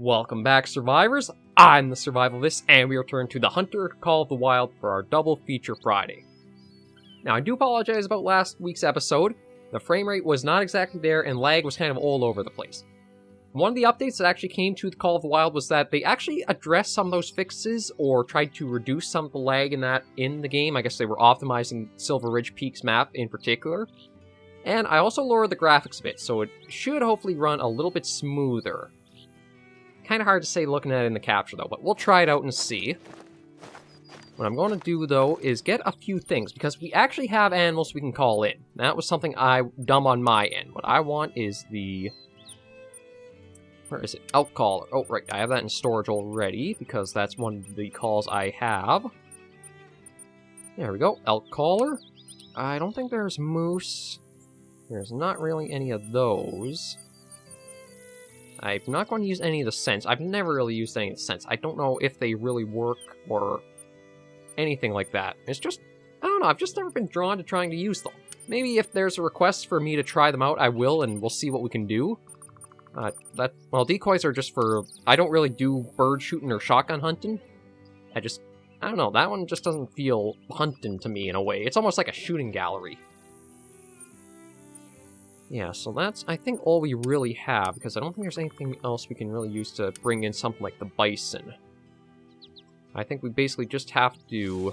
Welcome back, survivors. I'm the SurvivalVis, and we return to the Hunter, Call of the Wild for our double feature Friday. Now, I do apologize about last week's episode. The frame rate was not exactly there, and lag was kind of all over the place. One of the updates that actually came to the Call of the Wild was that they actually addressed some of those fixes, or tried to reduce some of the lag in the game. I guess they were optimizing Silver Ridge Peaks map in particular. And I also lowered the graphics a bit, so it should hopefully run a little bit smoother. Kind of hard to say looking at it in the capture, though, but we'll try it out and see. What I'm going to do, though, is get a few things, because we actually have animals we can call in. That was something I done on my end. What I want is the... Where is it? Elk Caller. Oh, right, I have that in storage already, because that's one of the calls I have. There we go, Elk Caller. I don't think there's moose. There's not really any of those. I'm not going to use any of the scents. I've never really used any of the scents. I don't know if they really work or anything like that. It's just, I don't know, I've just never been drawn to trying to use them. Maybe if there's a request for me to try them out, I will, and we'll see what we can do. Well, decoys are just for, I don't really do bird shooting or shotgun hunting. I don't know, that one just doesn't feel hunting to me in a way. It's almost like a shooting gallery. Yeah, so that's, I think, all we really have, because I don't think there's anything else we can really use to bring in something like the bison. I think we basically just have to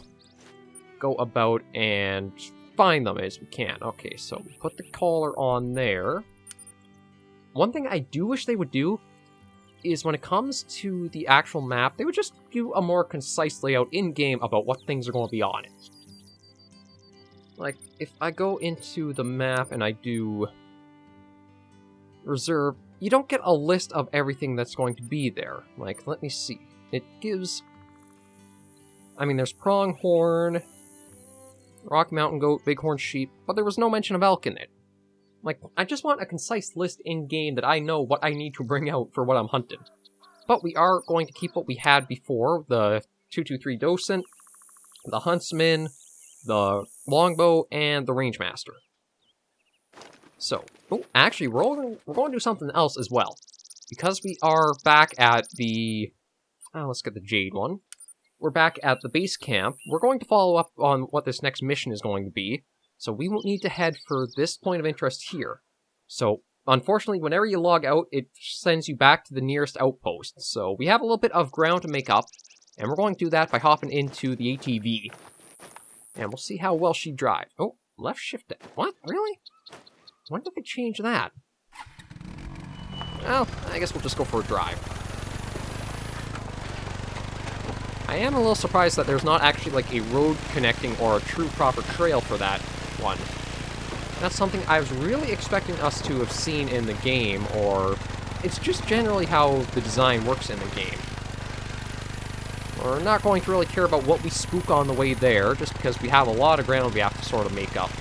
go about and find them as we can. Okay, so we put the collar on there. One thing I do wish they would do is when it comes to the actual map, they would just do a more concise layout in-game about what things are going to be on it. Like, if I go into the map and I do... reserve, you don't get a list of everything that's going to be there. Like, let me see. It gives... I mean, there's Pronghorn, Rock Mountain Goat, Bighorn Sheep, but there was no mention of elk in it. Like, I just want a concise list in-game that I know what I need to bring out for what I'm hunting. But we are going to keep what we had before, the 223 Docent, the Huntsman, the Longbow, and the Rangemaster. So, actually, we're going to do something else as well. Because we are back at the... let's get the Jade one. We're back at the base camp. We're going to follow up on what this next mission is going to be. So we won't need to head for this point of interest here. So, unfortunately, whenever you log out, it sends you back to the nearest outpost. So we have a little bit of ground to make up. And we're going to do that by hopping into the ATV. And we'll see how well she drives. Oh, left shift. What? Really? When did they change that? Well, I guess we'll just go for a drive. I am a little surprised that there's not actually like a road connecting or a true proper trail for that one. That's something I was really expecting us to have seen in the game, or it's just generally how the design works in the game. We're not going to really care about what we spook on the way there, just because we have a lot of ground we have to sort of make up.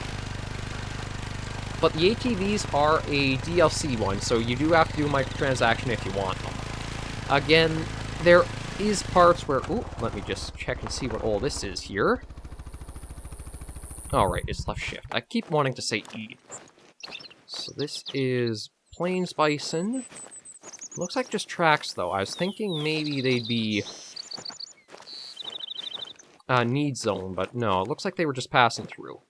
But the ATVs are a DLC one, so you do have to do a microtransaction if you want them. Again, there is parts where... Ooh, let me just check and see what all this is here. Alright, it's left shift. I keep wanting to say E. So this is Plains Bison. Looks like just tracks, though. I was thinking maybe they'd be... need zone, but no, it looks like they were just passing through.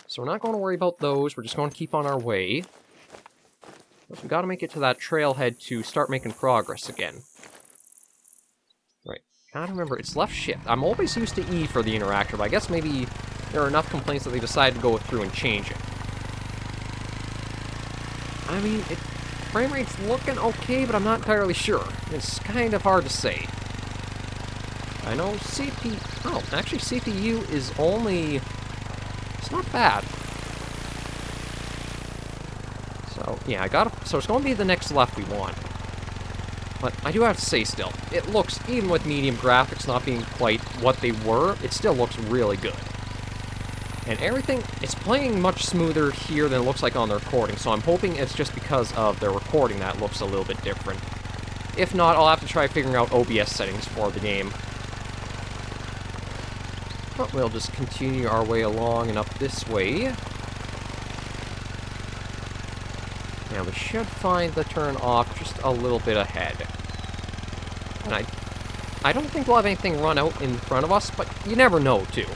So we're not going to worry about those, we're just going to keep on our way. But we gotta make it to that trailhead to start making progress again. Right, gotta remember, it's left shift. I'm always used to E for the interactor, but I guess maybe there are enough complaints that they decided to go through and change it. I mean, frame rate's looking okay, but I'm not entirely sure. It's kind of hard to say. I know actually CPU is only... It's not bad. So, yeah, so it's going to be the next left we want. But I do have to say still, it looks, even with medium graphics not being quite what they were, it still looks really good. And everything, it's playing much smoother here than it looks like on the recording, so I'm hoping it's just because of their recording that looks a little bit different. If not, I'll have to try figuring out OBS settings for the game. But we'll just continue our way along and up this way. Now we should find the turn off just a little bit ahead. And I don't think we'll have anything run out in front of us, but you never know, too.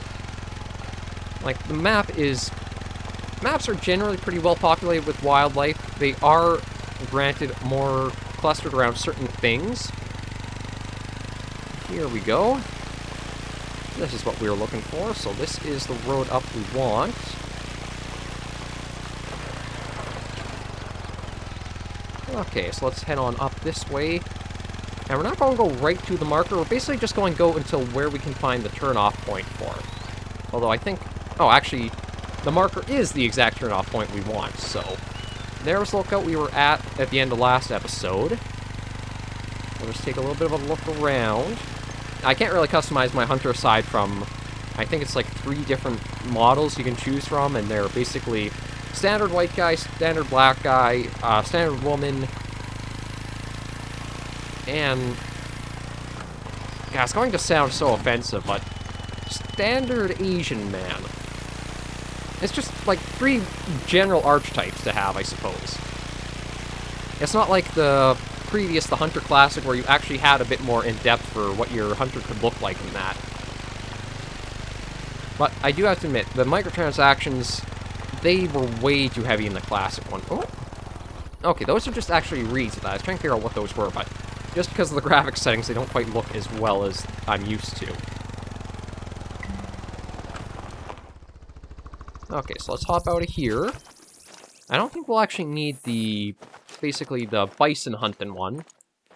Like, the maps are generally pretty well populated with wildlife. They are, granted, more clustered around certain things. Here we go. This is what we were looking for, so this is the road up we want. Okay, so let's head on up this way. And we're not going to go right to the marker, we're basically just going to go until where we can find the turn-off point for it. Although I think... Oh, actually, the marker is the exact turn-off point we want, so... There's the lookout we were at the end of last episode. We'll just take a little bit of a look around. I can't really customize my hunter aside from... I think it's like 3 different models you can choose from, and they're basically... Standard white guy, standard black guy, standard woman, and... Yeah, it's going to sound so offensive, but... Standard Asian man. It's just, like, 3 general archetypes to have, I suppose. It's not like the previous The Hunter Classic, where you actually had a bit more in-depth for what your hunter could look like in that. But I do have to admit, the microtransactions... They were way too heavy in the classic one. Oh. Okay, those are just actually reads of that. I was trying to figure out what those were, but just because of the graphics settings, they don't quite look as well as I'm used to. Okay, so let's hop out of here. I don't think we'll actually need basically the bison hunting one,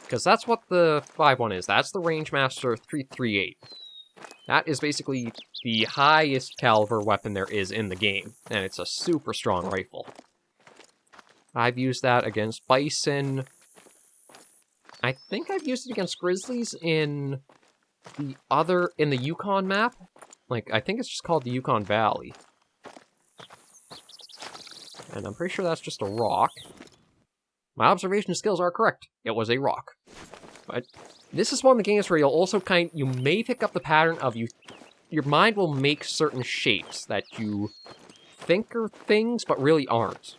because that's what the 5-1 is. That's the Rangemaster 338. That is basically the highest caliber weapon there is in the game, and it's a super strong rifle. I've used that against bison. I think I've used it against grizzlies in the Yukon map. Like, I think it's just called the Yukon Valley. And I'm pretty sure that's just a rock. My observation skills are correct. It was a rock. But this is one of the games where you'll also you may pick up the pattern of your mind will make certain shapes that you think are things, but really aren't.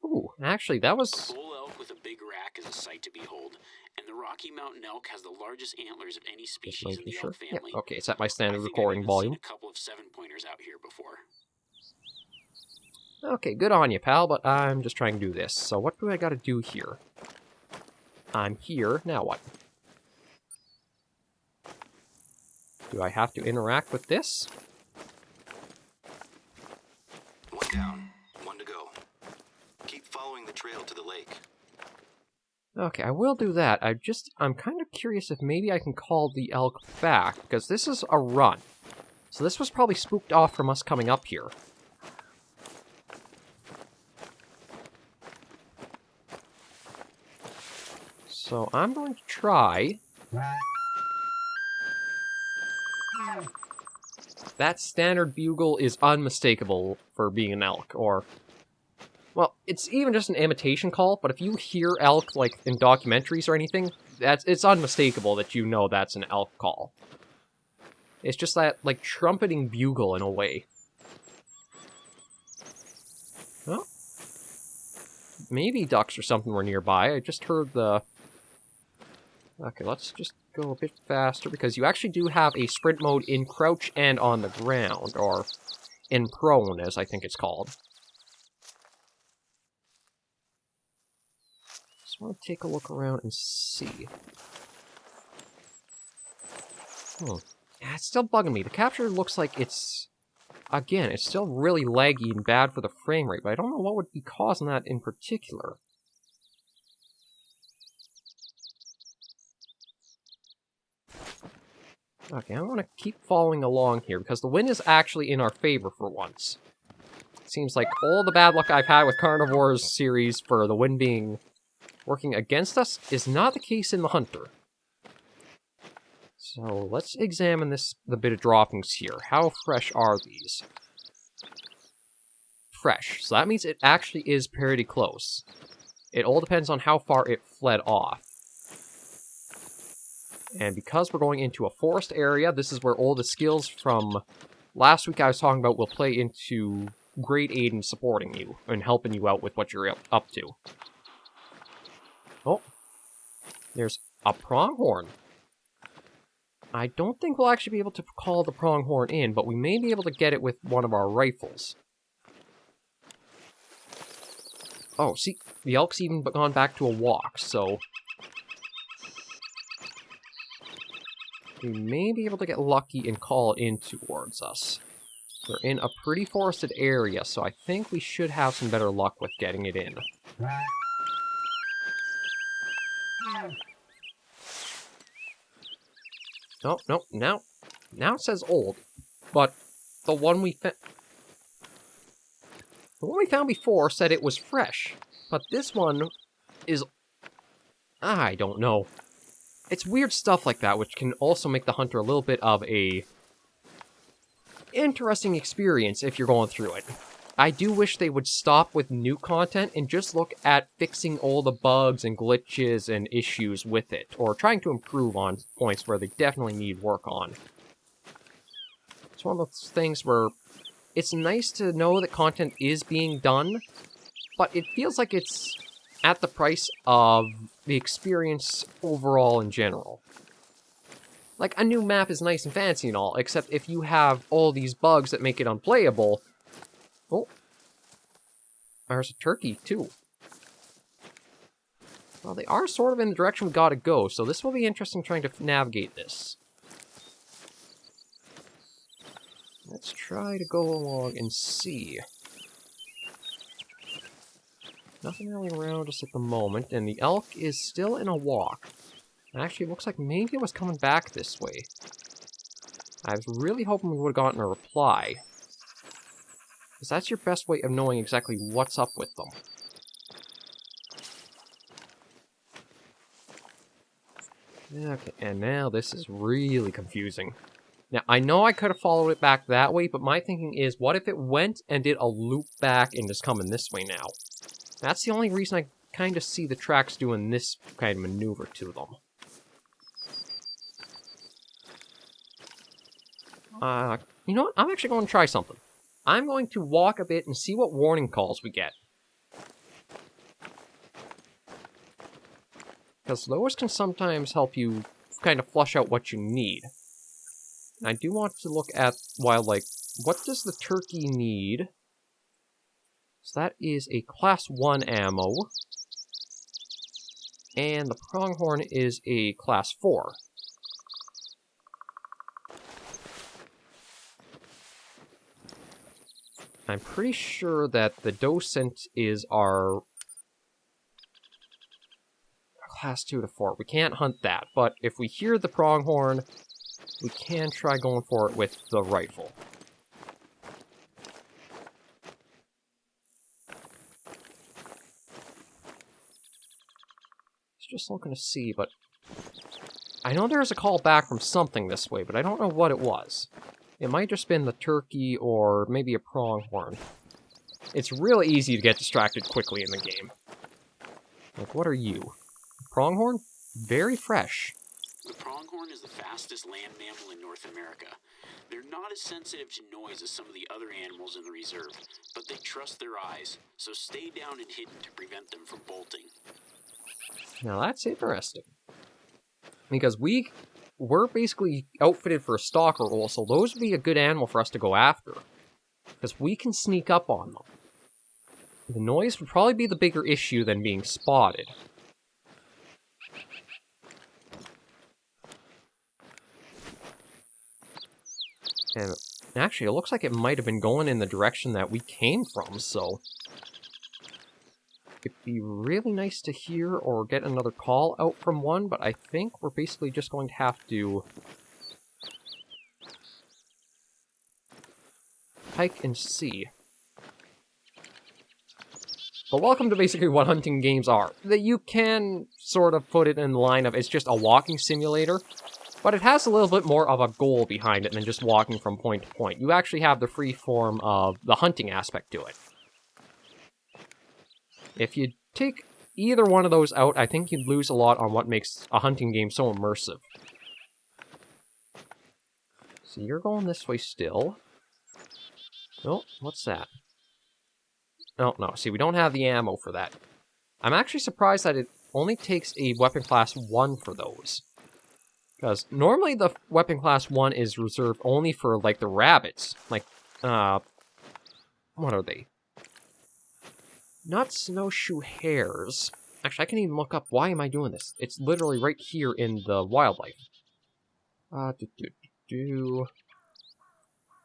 Ooh, actually, that was... A bull elk with a big rack is a sight to behold, and the Rocky Mountain elk has the largest antlers of any species in the elk family. Yeah, okay, it's at my standard recording volume. I've seen a couple of 7-pointers out here before. Okay, good on you, pal, but I'm just trying to do this. So what do I gotta do here? I'm here, now what? Do I have to interact with this? 1 down, 1 to go. Keep following the trail to the lake. Okay, I will do that. I'm kind of curious if maybe I can call the elk back, because this is a run. So this was probably spooked off from us coming up here. So I'm going to try... That standard bugle is unmistakable for being an elk, or... Well, it's even just an imitation call, but if you hear elk, like, in documentaries or anything, it's unmistakable that you know that's an elk call. It's just that, like, trumpeting bugle in a way. Well, maybe ducks or something were nearby. I just heard the... Okay, let's just go a bit faster, because you actually do have a sprint mode in crouch and on the ground, or in prone, as I think it's called. Just want to take a look around and see. Yeah, it's still bugging me. The capture looks like it's... Again, it's still really laggy and bad for the frame rate, but I don't know what would be causing that in particular. Okay, I want to keep following along here, because the wind is actually in our favor for once. It seems like all the bad luck I've had with Carnivore's series for the wind being working against us is not the case in the Hunter. So let's examine the bit of droppings here. How fresh are these? Fresh. So that means it actually is pretty close. It all depends on how far it fled off. And because we're going into a forest area, this is where all the skills from last week I was talking about will play into great aid in supporting you and helping you out with what you're up to. Oh, there's a pronghorn. I don't think we'll actually be able to call the pronghorn in, but we may be able to get it with one of our rifles. Oh, see, the elk's even gone back to a walk, so we may be able to get lucky and call it in towards us. We're in a pretty forested area, so I think we should have some better luck with getting it in. Oh, no, now it says old, but the one we found before said it was fresh, but this one is, I don't know. It's weird stuff like that, which can also make the hunter a little bit of a interesting experience if you're going through it. I do wish they would stop with new content and just look at fixing all the bugs and glitches and issues with it, or trying to improve on points where they definitely need work on. It's one of those things where it's nice to know that content is being done, but it feels like it's at the price of the experience overall in general. Like, a new map is nice and fancy and all, except if you have all these bugs that make it unplayable. Oh, there's a turkey, too. Well, they are sort of in the direction we gotta go, so this will be interesting trying to navigate this. Let's try to go along and see. Nothing really around us at the moment, and the elk is still in a walk. Actually, it looks like maybe it was coming back this way. I was really hoping we would have gotten a reply, because that's your best way of knowing exactly what's up with them. Okay, and now this is really confusing. Now, I know I could have followed it back that way, but my thinking is, what if it went and did a loop back and is coming this way now? That's the only reason I kind of see the tracks doing this kind of maneuver to them. You know what? I'm actually going to try something. I'm going to walk a bit and see what warning calls we get. Because those can sometimes help you kind of flush out what you need. I do want to look at wildlife. What does the turkey need? So that is a class 1 ammo. And the pronghorn is a class 4. I'm pretty sure that the docent is our class 2 to 4. We can't hunt that, but if we hear the pronghorn, we can try going for it with the rifle. Just looking to see, but I know there's a call back from something this way, but I don't know what it was. It might just been the turkey or maybe a pronghorn. It's really easy to get distracted quickly in the game. Like, what are you? Pronghorn? Very fresh. The pronghorn is the fastest land mammal in North America. They're not as sensitive to noise as some of the other animals in the reserve, but they trust their eyes, so stay down and hidden to prevent them from bolting. Now that's interesting. Because we're basically outfitted for a stalker role, so those would be a good animal for us to go after. Because we can sneak up on them. The noise would probably be the bigger issue than being spotted. And actually, it looks like it might have been going in the direction that we came from, so it'd be really nice to hear or get another call out from one, but I think we're basically just going to have to hike and see. But welcome to basically what hunting games are. That you can sort of put it in the line of it's just a walking simulator, but it has a little bit more of a goal behind it than just walking from point to point. You actually have the free form of the hunting aspect to it. If you take either one of those out, I think you'd lose a lot on what makes a hunting game so immersive. So you're going this way still. Oh, what's that? Oh, no. See, we don't have the ammo for that. I'm actually surprised that it only takes a weapon class 1 for those. Because normally the weapon class 1 is reserved only for, like, the rabbits. Like, what are they? Not snowshoe hares. Actually, I can even look up, why am I doing this? It's literally right here in the wildlife.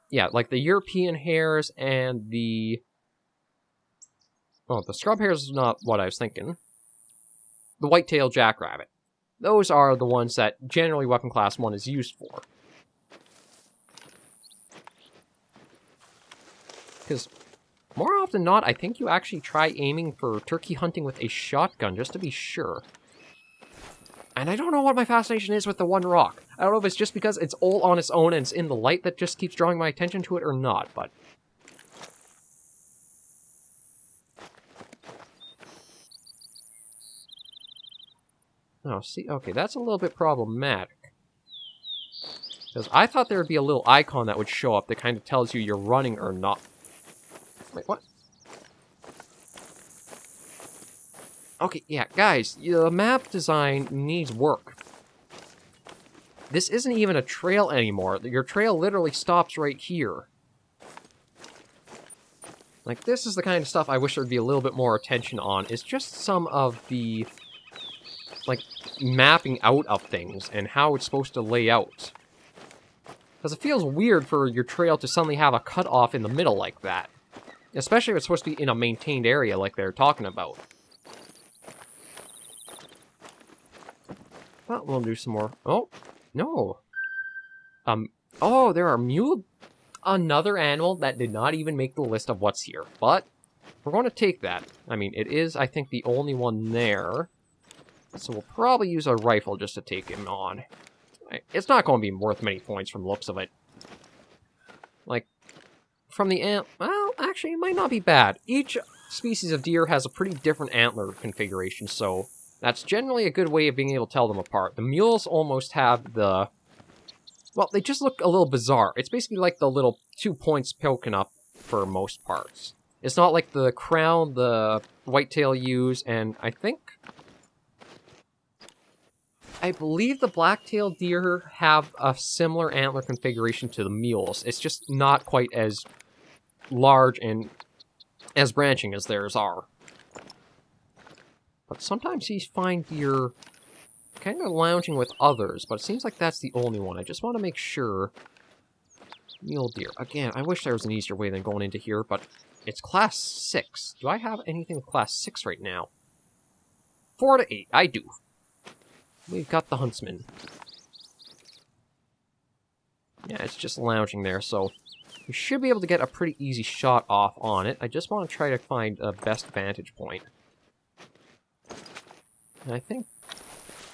Yeah, like the European hares and the... Oh, the scrub hares is not what I was thinking. The white-tailed jackrabbit. Those are the ones that generally weapon class 1 is used for. Because more often than not, I think you actually try aiming for turkey hunting with a shotgun, just to be sure. And I don't know what my fascination is with the one rock. I don't know if it's just because it's all on its own and it's in the light that just keeps drawing my attention to it or not, but... Oh, see, okay, that's a little bit problematic. Because I thought there would be a little icon that would show up that kind of tells you you're running or not. Wait, what? Okay, yeah, guys, the map design needs work. This isn't even a trail anymore. Your trail literally stops right here. Like, this is the kind of stuff I wish there'd be a little bit more attention on. It's just some of the... like, mapping out of things and how it's supposed to lay out. Because it feels weird for your trail to suddenly have a cutoff in the middle like that. Especially if it's supposed to be in a maintained area like they're talking about. But we'll do some more. Oh, no. Oh, there are mule... Another animal that did not even make the list of what's here. But we're going to take that. I mean, it is, I think, the only one there. So we'll probably use a rifle just to take him on. It's not going to be worth many points from the looks of it. Like, from the well, actually, it might not be bad. Each species of deer has a pretty different antler configuration, so that's generally a good way of being able to tell them apart. The mules almost have the... Well, they just look a little bizarre. It's basically like the little 2 points poking up for most parts. It's not like the crown the whitetail use, and I believe the black-tailed deer have a similar antler configuration to the mules. It's just not quite as large and as branching as theirs are. But sometimes you find deer kind of lounging with others, but it seems like that's the only one. I just want to make sure. Mule deer. Again, I wish there was an easier way than going into here, but it's class 6. Do I have anything with class 6 right now? 4 to 8. I do. We've got the Huntsman. Yeah, it's just lounging there, so we should be able to get a pretty easy shot off on it. I just want to try to find a best vantage point. And I think...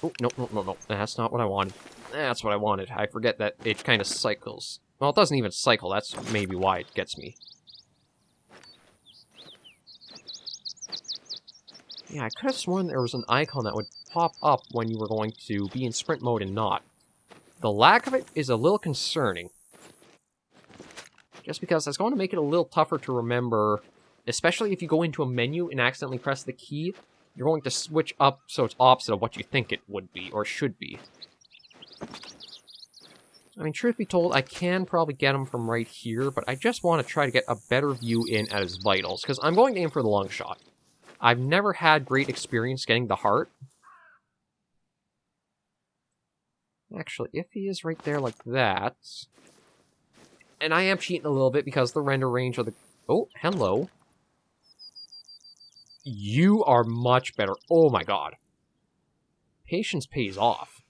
Oh, no. That's not what I wanted. That's what I wanted. I forget that it kind of cycles. Well, it doesn't even cycle. That's maybe why it gets me. Yeah, I could have sworn there was an icon that would pop up when you were going to be in sprint mode and not. The lack of it is a little concerning. Just because that's going to make it a little tougher to remember, especially if you go into a menu and accidentally press the key. You're going to switch up so it's opposite of what you think it would be, or should be. I mean, truth be told, I can probably get him from right here, but I just want to try to get a better view in at his vitals, because I'm going to aim for the long shot. I've never had great experience getting the heart. Actually, if he is right there like that... And I am cheating a little bit because the render range of the... Oh, hello. You are much better. Oh my god. Patience pays off.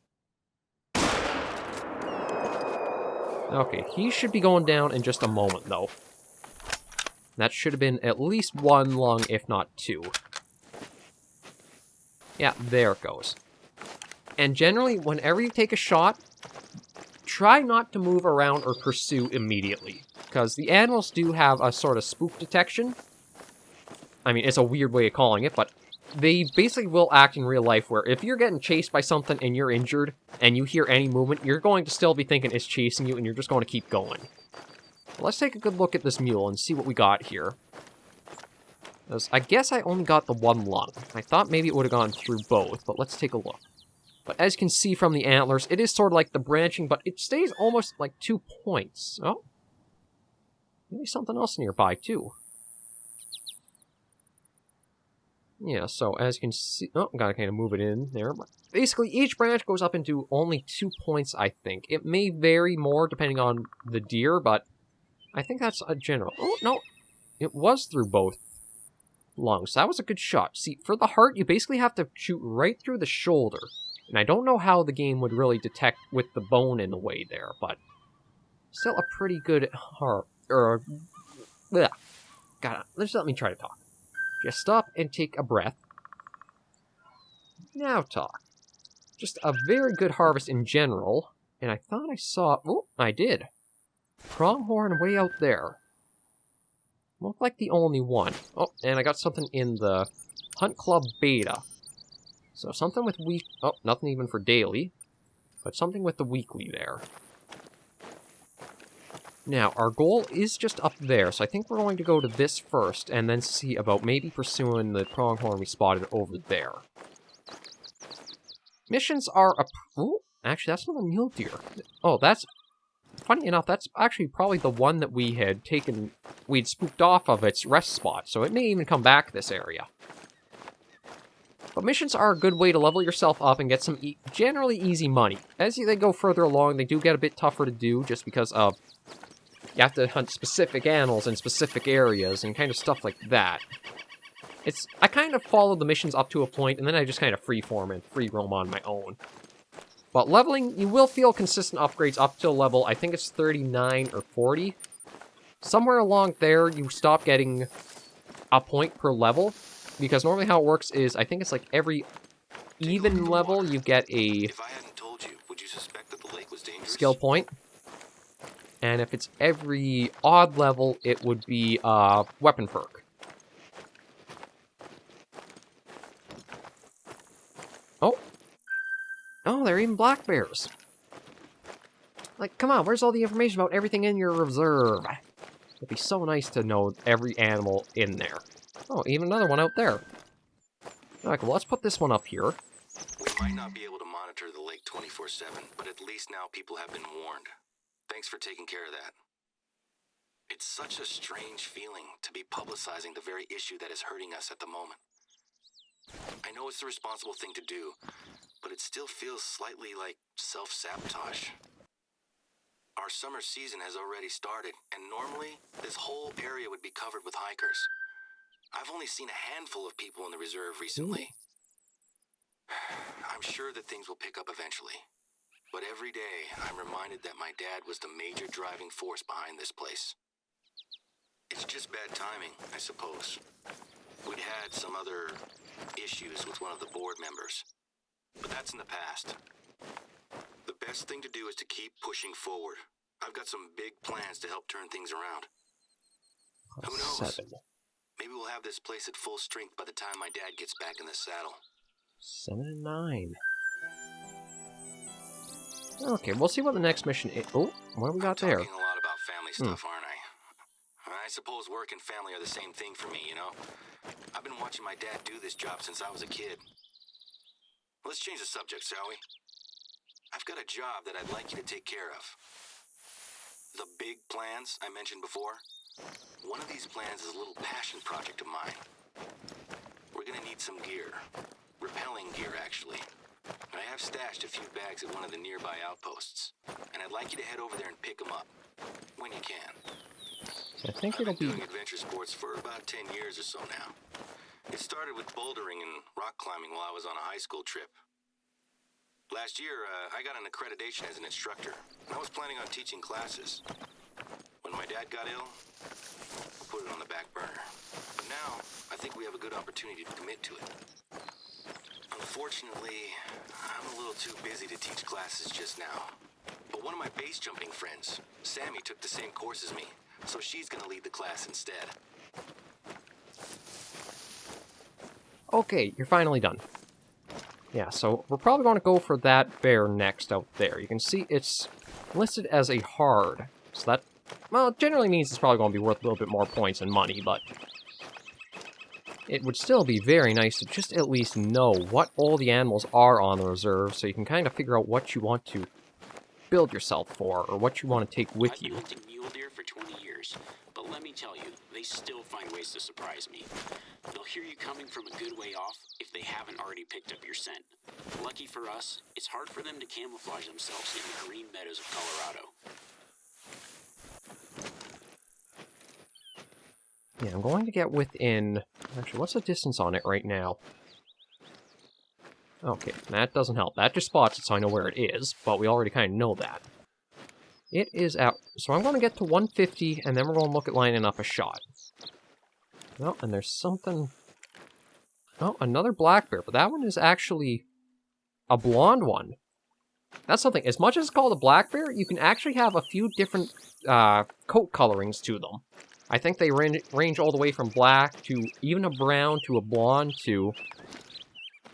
Okay, he should be going down in just a moment, though. That should have been at least one lung, if not 2. Yeah, there it goes. And generally, whenever you take a shot, try not to move around or pursue immediately. Because the animals do have a sort of spook detection. I mean, it's a weird way of calling it, but they basically will act in real life where if you're getting chased by something and you're injured and you hear any movement, you're going to still be thinking it's chasing you and you're just going to keep going. Let's take a good look at this mule and see what we got here. I guess I only got the one lung. I thought maybe it would have gone through both, but let's take a look. But as you can see from the antlers, it is sort of like the branching, but it stays almost like 2 points. Oh. Maybe something else nearby, too. Yeah, so as you can see... Oh, gotta kind of move it in there. But basically, each branch goes up into only 2 points, I think. It may vary more depending on the deer, but I think that's a general... Oh, no. It was through both lungs. That was a good shot. See, for the heart, you basically have to shoot right through the shoulder. And I don't know how the game would really detect with the bone in the way there, but still a pretty good heart. God, just let me try to talk. Just stop and take a breath. Now talk. Just a very good harvest in general. And I thought I saw... Oh, I did. Pronghorn way out there. Looked like the only one. Oh, and I got something in the Hunt Club Beta. So something with week... Oh, nothing even for daily. But something with the weekly there. Now, our goal is just up there, so I think we're going to go to this first, and then see about maybe pursuing the pronghorn we spotted over there. Missions are... Ooh, actually, that's not a mule deer. Oh, that's... Funny enough, that's actually probably the one that we had taken... We'd spooked off of its rest spot, so it may even come back this area. But missions are a good way to level yourself up and get some generally easy money. As they go further along, they do get a bit tougher to do, just because of... You have to hunt specific animals in specific areas and kind of stuff like that. I kind of follow the missions up to a point, and then I just kind of freeform and free roam on my own. But leveling, you will feel consistent upgrades up to level, I think it's 39 or 40. Somewhere along there, you stop getting a point per level, because normally how it works is, I think it's like every even level, you get a If I hadn't told you, would you suspect that the lake was dangerous? skill point. And if it's every odd level, it would be a weapon perk. Oh. Oh, they're even black bears. Like, come on, where's all the information about everything in your reserve? It'd be so nice to know every animal in there. Oh, even another one out there. Alright, well, let's put this one up here. We might not be able to monitor the lake 24/7, but at least now people have been warned. Thanks for taking care of that. It's such a strange feeling to be publicizing the very issue that is hurting us at the moment. I know it's the responsible thing to do, but it still feels slightly like self-sabotage. Our summer season has already started, and normally, this whole area would be covered with hikers. I've only seen a handful of people in the reserve recently. I'm sure that things will pick up eventually. But every day, I'm reminded that my dad was the major driving force behind this place. It's just bad timing, I suppose. We'd had some other issues with one of the board members. But that's in the past. The best thing to do is to keep pushing forward. I've got some big plans to help turn things around. Who knows? 7. Maybe we'll have this place at full strength by the time my dad gets back in the saddle. 7 and 9. Okay, we'll see what the next mission is. Oh, what do we got there? I'm talking a lot about family stuff, aren't I? I suppose work and family are the same thing for me, you know? I've been watching my dad do this job since I was a kid. Let's change the subject, shall we? I've got a job that I'd like you to take care of. The big plans I mentioned before. One of these plans is a little passion project of mine. We're gonna need some gear. Repelling gear, actually. I have stashed a few bags at one of the nearby outposts, and I'd like you to head over there and pick them up, when you can. I think I've it'll been be... doing adventure sports for about 10 years or so now. It started with bouldering and rock climbing while I was on a high school trip. Last year, I got an accreditation as an instructor, and I was planning on teaching classes. When my dad got ill, I put it on the back burner. But now, I think we have a good opportunity to commit to it. Unfortunately, I'm a little too busy to teach classes just now. But one of my base jumping friends, Sammy, took the same course as me, so she's gonna lead the class instead. Okay, you're finally done. Yeah, so we're probably going to go for that bear next out there. You can see it's listed as a hard. So that, well, it generally means it's probably going to be worth a little bit more points and money, but it would still be very nice to just at least know what all the animals are on the reserve, so you can kind of figure out what you want to build yourself for, or what you want to take with you. I've been hunting mule deer for 20 years, but let me tell you, they still find ways to surprise me. They'll hear you coming from a good way off if they haven't already picked up your scent. Lucky for us, it's hard for them to camouflage themselves in the green meadows of Colorado. Yeah, I'm going to get within... Actually, what's the distance on it right now? Okay, that doesn't help. That just spots it so I know where it is, but we already kind of know that. It is out. So I'm going to get to 150, and then we're going to look at lining up a shot. Oh, and there's something... Oh, another black bear, but that one is actually a blonde one. That's something. As much as it's called a black bear, you can actually have a few different coat colorings to them. I think they range all the way from black to even a brown to a blonde to...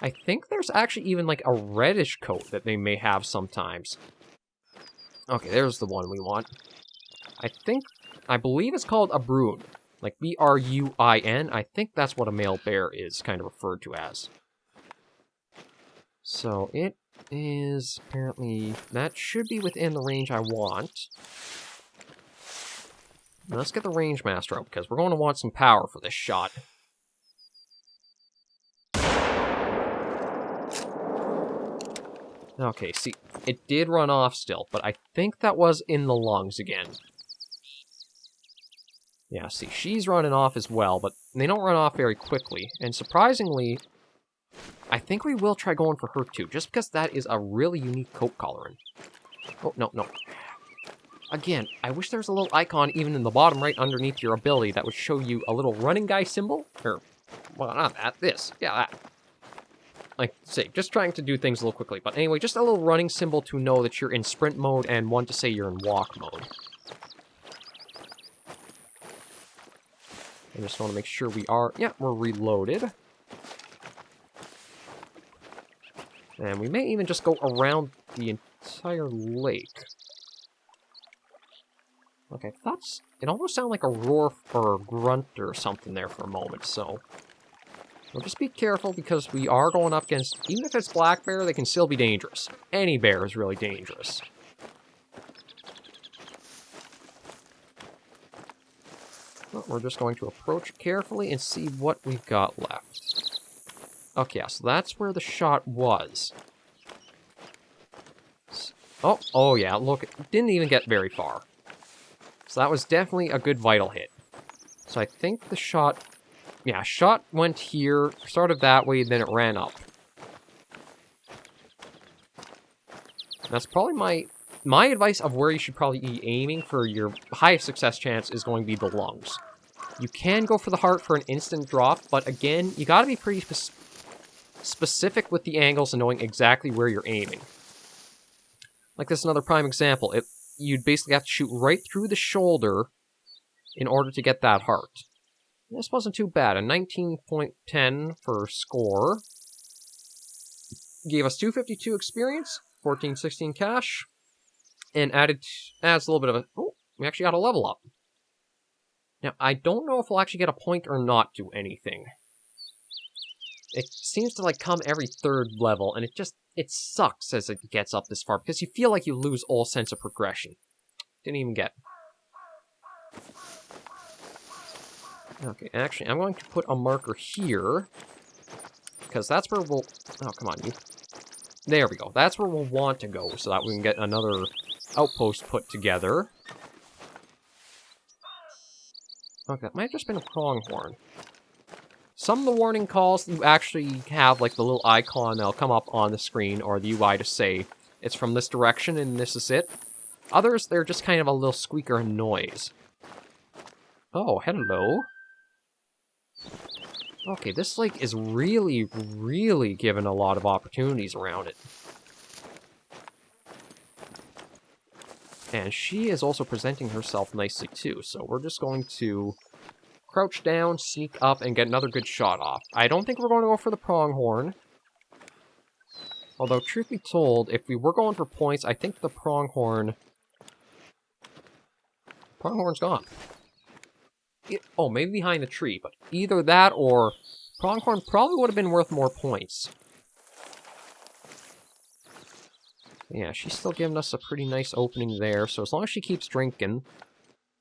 I think there's actually even like a reddish coat that they may have sometimes. Okay, there's the one we want. I believe it's called a Bruin. Like B-R-U-I-N. I think that's what a male bear is kind of referred to as. So it is apparently... That should be within the range I want. Now let's get the range master out, because we're going to want some power for this shot. Okay, see, it did run off still, but I think that was in the lungs again. Yeah, see, she's running off as well, but they don't run off very quickly. And surprisingly, I think we will try going for her too, just because that is a really unique coat coloring. Oh, no, no. Again, I wish there was a little icon even in the bottom right underneath your ability that would show you a little running guy symbol. Or, well, not that, this. Yeah, that. Like, say, just trying to do things a little quickly. But anyway, just a little running symbol to know that you're in sprint mode and one to say you're in walk mode. I just want to make sure we are... Yeah, we're reloaded. And we may even just go around the entire lake. Okay, that's... It almost sounded like a roar or a grunt or something there for a moment, so... We'll just be careful because we are going up against... Even if it's black bear, they can still be dangerous. Any bear is really dangerous. Well, we're just going to approach carefully and see what we've got left. Okay, so that's where the shot was. Oh yeah, look, it didn't even get very far. So that was definitely a good vital hit. So I think the shot... Yeah, shot went here, started that way, then it ran up. That's probably my advice of where you should probably be aiming for your highest success chance is going to be the lungs. You can go for the heart for an instant drop, but again, you gotta be pretty specific with the angles and knowing exactly where you're aiming. Like this is another prime example. You'd basically have to shoot right through the shoulder in order to get that heart. This wasn't too bad. A 19.10 for score. Gave us 252 experience, 1416 cash, and adds a little bit of a... Oh, we actually got a level up. Now, I don't know if we'll actually get a point or not to anything. It seems to, like, come every third level, and it sucks as it gets up this far, because you feel like you lose all sense of progression. Didn't even get... Okay, actually, I'm going to put a marker here, because that's where we'll... Oh, come on, you. There we go. That's where we'll want to go, so that we can get another outpost put together. Okay, that might have just been a pronghorn. Some of the warning calls, you actually have, like, the little icon that'll come up on the screen, or the UI to say, it's from this direction, and this is it. Others, they're just kind of a little squeaker noise. Oh, hello. Okay, this lake is really, really given a lot of opportunities around it. And she is also presenting herself nicely too, so we're just going to crouch down, sneak up, and get another good shot off. I don't think we're going to go for the pronghorn. Although, truth be told, if we were going for points, I think the pronghorn's gone. Oh, maybe behind the tree, but either that or Pronghorn probably would have been worth more points. Yeah, she's still giving us a pretty nice opening there, so as long as she keeps drinking...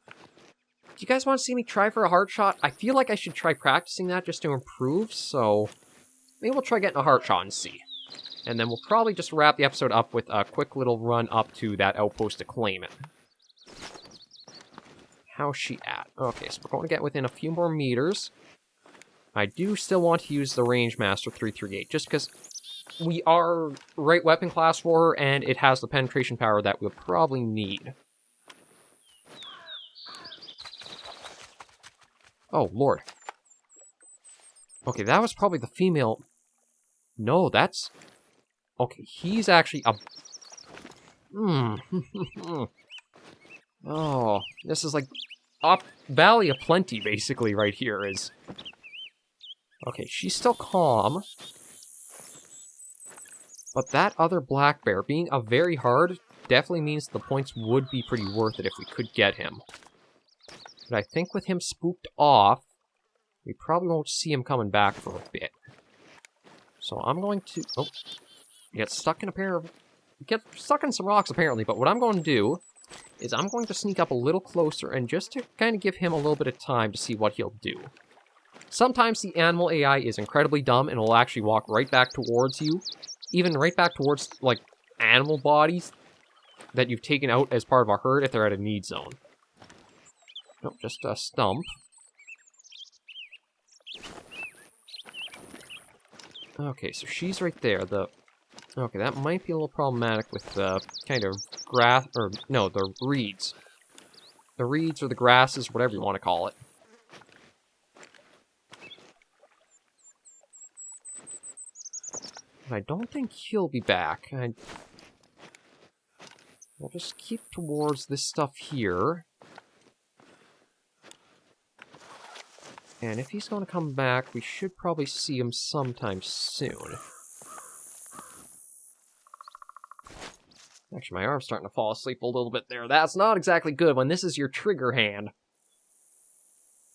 Do you guys want to see me try for a heart shot? I feel like I should try practicing that just to improve, so... Maybe we'll try getting a heart shot and see. And then we'll probably just wrap the episode up with a quick little run up to that outpost to claim it. How's she at? Okay, so we're going to get within a few more meters. I do still want to use the Range Master 338, just because we are right weapon class for her, and it has the penetration power that we'll probably need. Oh, Lord. Okay, that was probably the female... No, that's... Okay, he's actually a... Oh, this is like... Valley of Plenty, basically, right here is... Okay, she's still calm. But that other black bear, being a very hard, definitely means the points would be pretty worth it if we could get him. But I think with him spooked off, we probably won't see him coming back for a bit. So I'm going to... Oh. Get stuck in a pair of... Get stuck in some rocks, apparently. But what I'm going to do is I'm going to sneak up a little closer and just to kind of give him a little bit of time to see what he'll do. Sometimes the animal AI is incredibly dumb and will actually walk right back towards you. Even right back towards, like, animal bodies that you've taken out as part of a herd if they're at a need zone. Nope, just a stump. Okay, so she's right there. Okay, that might be a little problematic with the kind of grass, or no, the reeds. The reeds or the grasses, whatever you want to call it. I don't think he'll be back. We'll just keep towards this stuff here. And if he's going to come back, we should probably see him sometime soon. Actually, my arm's starting to fall asleep a little bit there. That's not exactly good when this is your trigger hand.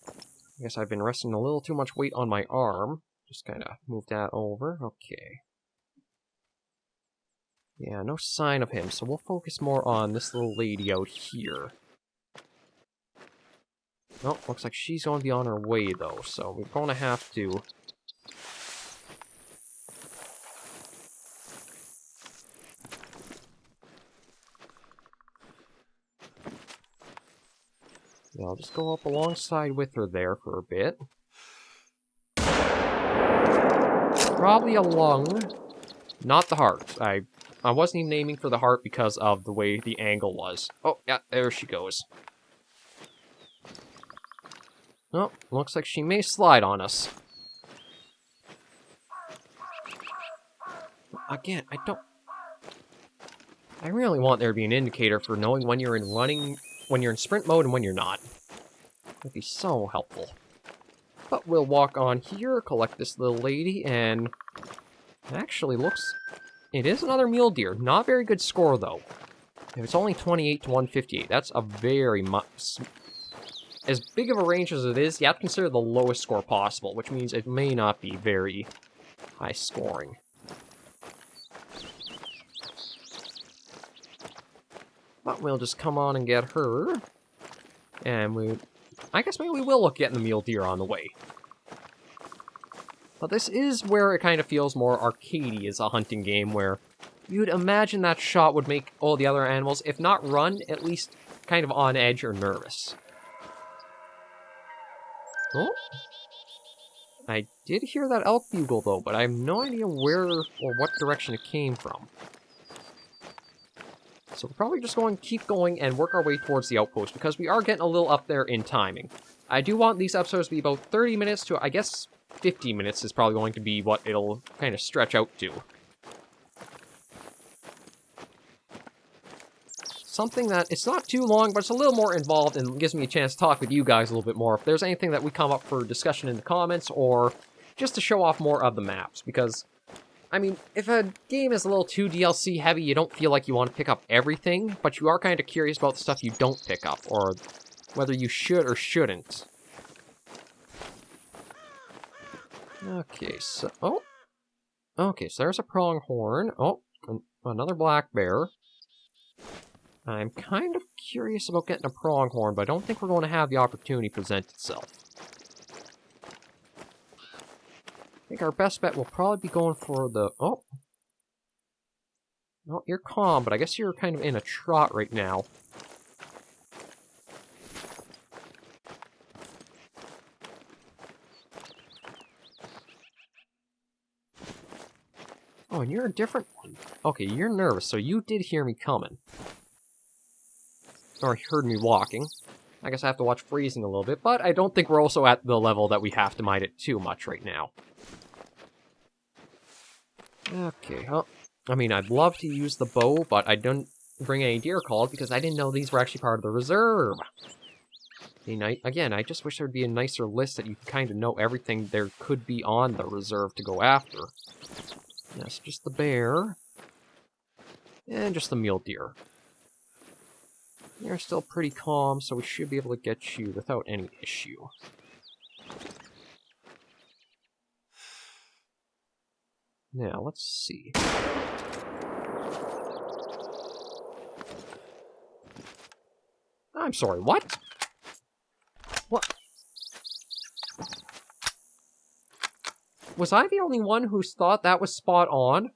I guess I've been resting a little too much weight on my arm. Just kind of move that over. Okay. Yeah, no sign of him, so we'll focus more on this little lady out here. Oh, looks like she's going to be on her way, though, so we're going to have to... Yeah, I'll just go up alongside with her there for a bit. Probably a lung, not the heart. I wasn't even aiming for the heart because of the way the angle was. Oh, yeah, there she goes. Oh, looks like she may slide on us. Again, I really want there to be an indicator for knowing when you're in sprint mode and when you're not. That'd be so helpful. But we'll walk on here, collect this little lady, and it actually looks... It is another mule deer. Not very good score, though. If it's only 28 to 158, that's a very much... As big of a range as it is, you have to consider the lowest score possible, which means it may not be very high scoring. But we'll just come on and get her. And I guess maybe we will look at the mule deer on the way. But this is where it kind of feels more arcadey as a hunting game, where you'd imagine that shot would make all the other animals, if not run, at least kind of on edge or nervous. Oh? I did hear that elk bugle, though, but I have no idea where or what direction it came from. So we're probably just going to keep going and work our way towards the outpost, because we are getting a little up there in timing. I do want these episodes to be about 30 minutes to, I guess, 50 minutes is probably going to be what it'll kind of stretch out to. Something that, it's not too long, but it's a little more involved and gives me a chance to talk with you guys a little bit more. If there's anything that we come up for discussion in the comments, or just to show off more of the maps, because... I mean, if a game is a little too DLC heavy, you don't feel like you want to pick up everything, but you are kind of curious about the stuff you don't pick up, or whether you should or shouldn't. Okay, so... Oh! Okay, so there's a pronghorn. Oh, another black bear. I'm kind of curious about getting a pronghorn, but I don't think we're going to have the opportunity present itself. I think our best bet will probably be going for the... Oh! No, you're calm, but I guess you're kind of in a trot right now. Oh, and you're a different one. Okay, you're nervous, so you did hear me coming. Or heard me walking. I guess I have to watch freezing a little bit, but I don't think we're also at the level that we have to mind it too much right now. Okay, well, I mean, I'd love to use the bow, but I didn't bring any deer calls because I didn't know these were actually part of the reserve. Again, I just wish there would be a nicer list that you could kind of know everything there could be on the reserve to go after. Yes, just the bear. And just the mule deer. You're still pretty calm, so we should be able to get you without any issue. Now, let's see. I'm sorry, what? What? Was I the only one who thought that was spot on?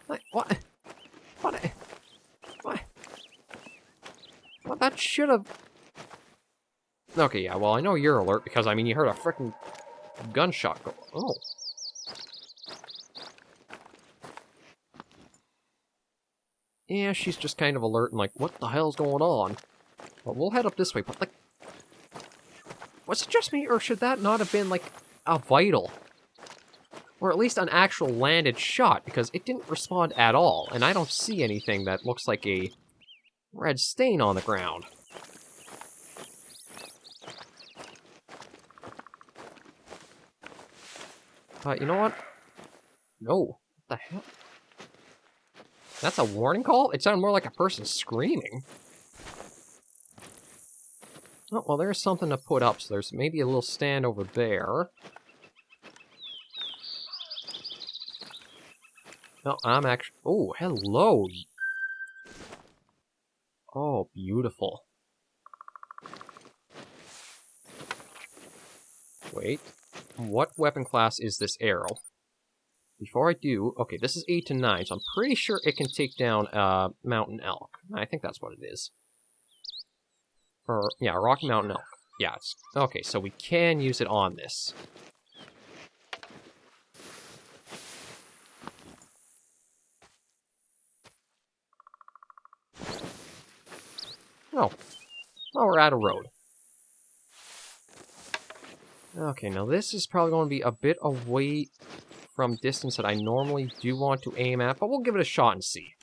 What? What? Well, that should have... Okay, yeah, well, I know you're alert because, I mean, you heard a frickin' gunshot go... Oh. Yeah, she's just kind of alert and like, what the hell's going on? But we'll head up this way, but like... Was it just me, or should that not have been, like, a vital? Or at least an actual landed shot, because it didn't respond at all, and I don't see anything that looks like a red stain on the ground. You know what? No. What the hell? That's a warning call? It sounded more like a person screaming. Oh, well, there's something to put up, so there's maybe a little stand over there. No, I'm actually... Oh, hello! Oh, beautiful. Wait. What weapon class is this arrow? Before I do... Okay, this is 8 to 9, so I'm pretty sure it can take down mountain elk. I think that's what it is. Or, yeah, Rocky Mountain elk. Yeah, it's... Okay, so we can use it on this. Oh. Well, we're out of road. Okay, now this is probably going to be a bit away from distance that I normally do want to aim at, but we'll give it a shot and see.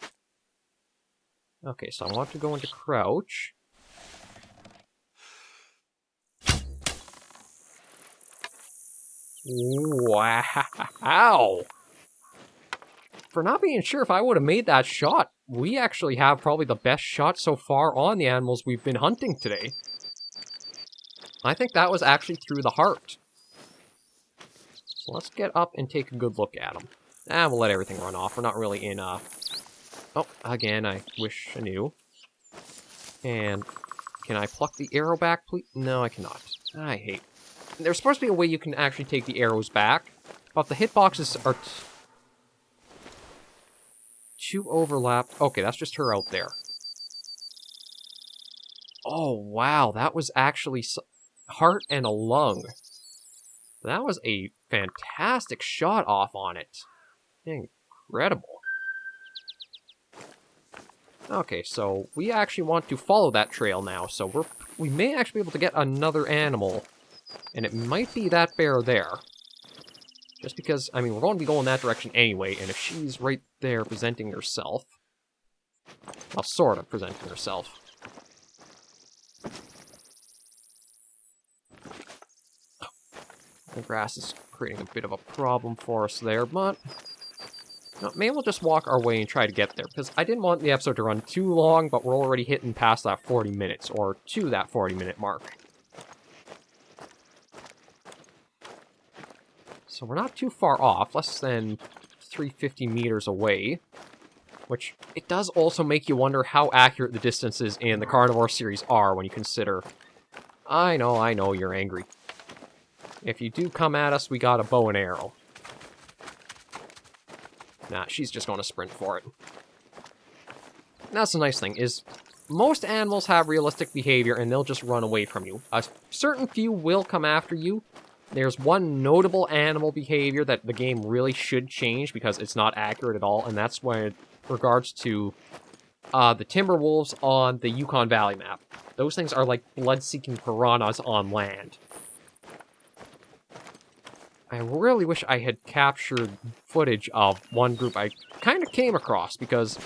Okay, so I want to go into crouch. Wow! For not being sure if I would have made that shot, we actually have probably the best shot so far on the animals we've been hunting today. I think that was actually through the heart. So let's get up and take a good look at them. And we'll let everything run off. We're not really in Oh, again, I wish I knew. And can I pluck the arrow back, please? No, I cannot. I hate... There's supposed to be a way you can actually take the arrows back, but the hitboxes are too overlapped. Okay, that's just her out there. Oh, wow, that was actually heart and a lung. That was a fantastic shot off on it. Incredible. Okay, so we actually want to follow that trail now, so we may actually be able to get another animal. And it might be that bear there. Just because, I mean, we're going to be going that direction anyway, and if she's right there presenting herself... Well, sort of presenting herself. The grass is creating a bit of a problem for us there, but... No, maybe we'll just walk our way and try to get there, because I didn't want the episode to run too long, but we're already hitting past that 40 minutes, or to that 40-minute mark. So we're not too far off, less than 350 meters away. Which, it does also make you wonder how accurate the distances in the Carnivore series are when you consider... I know, you're angry. If you do come at us, we got a bow and arrow. Nah, she's just going to sprint for it. That's the nice thing, is most animals have realistic behavior and they'll just run away from you. A certain few will come after you. There's one notable animal behavior that the game really should change because it's not accurate at all, and that's when it regards to the timber wolves on the Yukon Valley map. Those things are like blood-seeking piranhas on land. I really wish I had captured footage of one group I kind of came across, because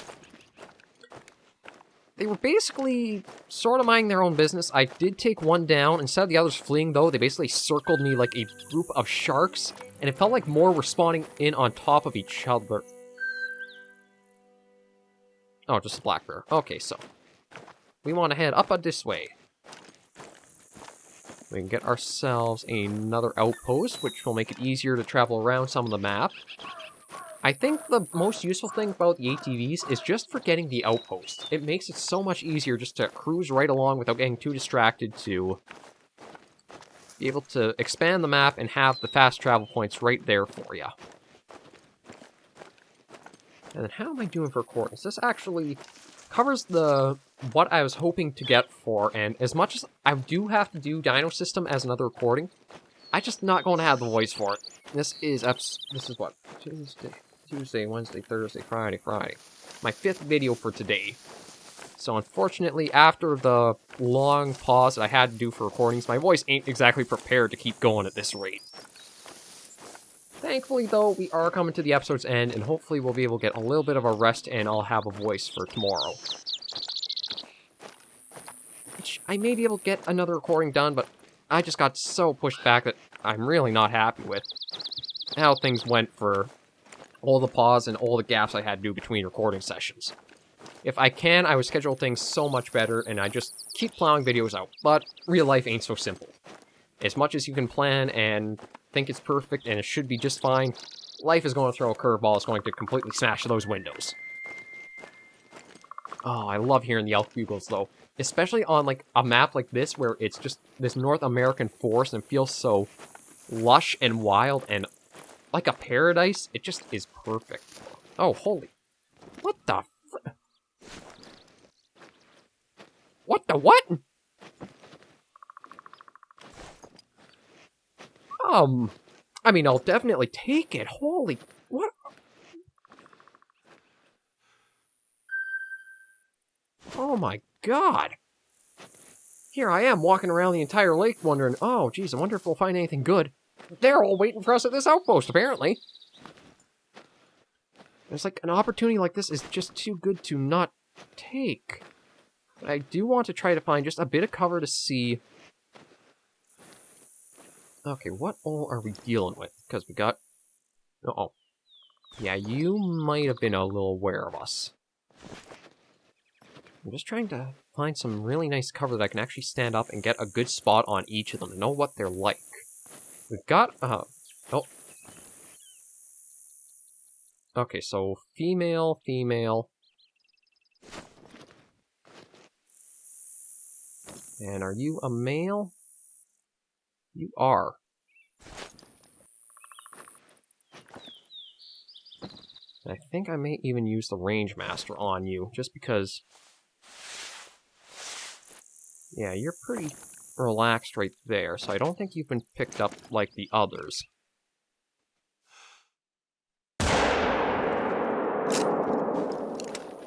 they were basically sort of minding their own business. I did take one down. Instead of the others fleeing, though, they basically circled me like a group of sharks, and it felt like more were spawning in on top of each other. Oh, just a black bear. Okay, so we want to head up this way. We can get ourselves another outpost, which will make it easier to travel around some of the map. I think the most useful thing about the ATVs is just for getting the outpost. It makes it so much easier just to cruise right along without getting too distracted to be able to expand the map and have the fast travel points right there for you. And then how am I doing for recordings? This actually covers what I was hoping to get for, and as much as I do have to do Dino System as another recording, I'm just not going to have the voice for it. This is what? Tuesday, Wednesday, Thursday, Friday. My 5th video for today. So unfortunately, after the long pause that I had to do for recordings, my voice ain't exactly prepared to keep going at this rate. Thankfully, though, we are coming to the episode's end, and hopefully we'll be able to get a little bit of a rest, and I'll have a voice for tomorrow. Which I may be able to get another recording done, but I just got so pushed back that I'm really not happy with how things went for all the pause and all the gaps I had to do between recording sessions. If I can, I would schedule things so much better, and I just keep plowing videos out, but real life ain't so simple. As much as you can plan and think it's perfect and it should be just fine, life is going to throw a curveball. It's going to completely smash those windows. Oh, I love hearing the elk bugles, though. Especially on, like, a map like this, where it's just this North American forest and feels so lush and wild and like a paradise. It just is perfect. Oh, holy... What the... What the what? I mean, I'll definitely take it. Holy... What? Oh my god. Here I am walking around the entire lake wondering, oh geez, I wonder if we'll find anything good. They're all waiting for us at this outpost, apparently. It's like an opportunity like this is just too good to not take. But I do want to try to find just a bit of cover to see... Okay, what all are we dealing with? Because we got... Uh-oh. Yeah, you might have been a little aware of us. I'm just trying to find some really nice cover that I can actually stand up and get a good spot on each of them and know what they're like. We've got... Oh. Okay, so female. And are you a male? You are. And I think I may even use the Range Master on you, just because... Yeah, you're pretty relaxed right there, so I don't think you've been picked up like the others.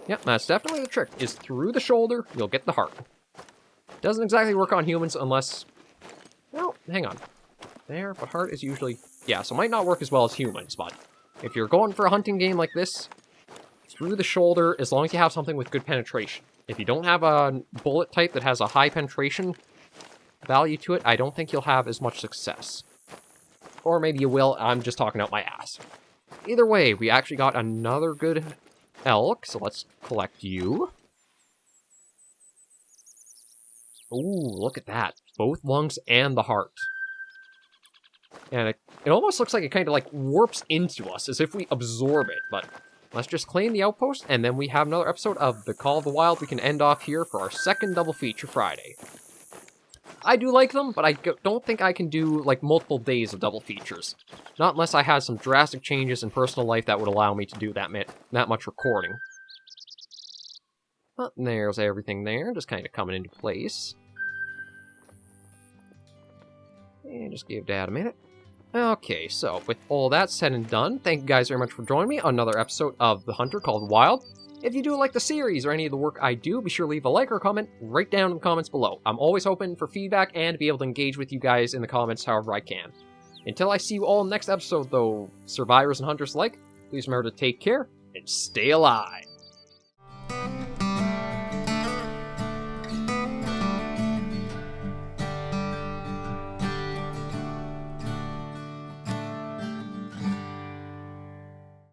Yep, that's definitely the trick, is through the shoulder, you'll get the heart. Doesn't exactly work on humans unless... Well, hang on. There, but heart is usually... Yeah, so it might not work as well as humans, but if you're going for a hunting game like this, through the shoulder, as long as you have something with good penetration. If you don't have a bullet type that has a high penetration value to it, I don't think you'll have as much success. Or maybe you will, I'm just talking out my ass. Either way, we actually got another good elk, so let's collect you. Ooh, look at that. Both lungs and the heart. And it almost looks like it kind of like warps into us, as if we absorb it, but let's just claim the outpost, and then we have another episode of The Call of the Wild we can end off here for our second double feature Friday. I do like them, but I don't think I can do like multiple days of double features. Not unless I had some drastic changes in personal life that would allow me to do that much recording. But there's everything there, just kind of coming into place. And just give Dad a minute. Okay, so with all that said and done, thank you guys very much for joining me on another episode of The Hunter Call of the Wild. If you do like the series or any of the work I do, be sure to leave a like or a comment right down in the comments below. I'm always open for feedback and to be able to engage with you guys in the comments however I can. Until I see you all in the next episode, though, survivors and hunters alike, please remember to take care and stay alive.